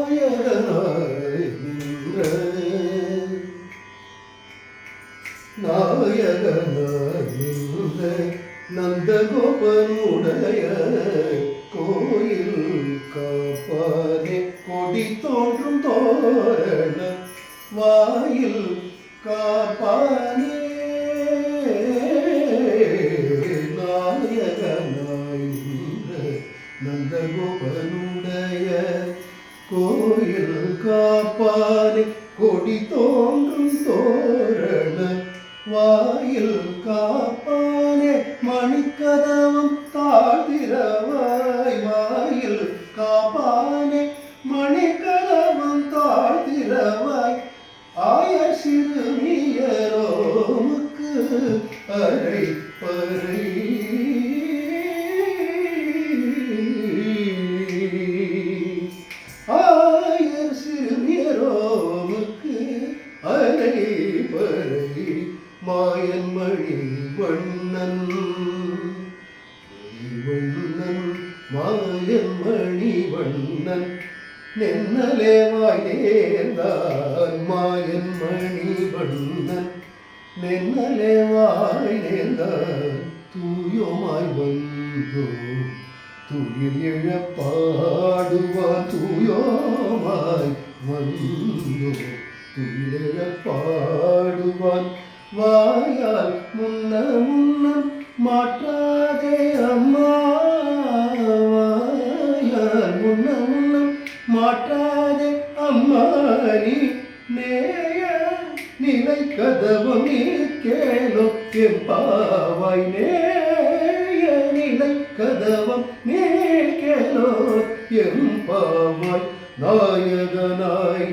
நாயகனாய் நின்ற நாயகனாய் நின்ற நந்தகோபனுடைய கோயில் காப்பானே கொடி தோன்றும் தோரண வாயில் காப்பானே நாயகனாய் நின்ற நந்தகோபனுடைய கோயில் காப்பானே கொடி தோன்றும் தோரண வாயில் காப்பானே மணிக்கதவம் தாழ்த்திரவாய் வாயில் காப்பானே மணிக்கதவம் தாழ்த்திரவாய் ஆயர் சிறுமியரோமுக்கு அரை பறை ஆயர் சிறுமியரோமுக்கு அரை பறை மாயன் மணி வண்ணன் மாயன் மணி வண்ணன் நென்னலே வாய் நேர்ந்தான் மாயன் மணி வண்ணன் நென்னலே வாய் நேர்ந்தான் தூயோமாய் வந்தோ துயில் இழப்பாடுவான் தூயோமாய் வந்தோ துயிலெழப்பாடுவான் வாயால் முன்ன முன்னம் மாற்றாதே அம்மா வாயால் முன்ன முன்னம் மாற்றாதே அம்மா நீ நேய நிலை கதவம் நீ கேளோ எம்பாவாய் நேய நிலை கதவம் நீ கேளோ எம்பாவாய் நாயகனாய்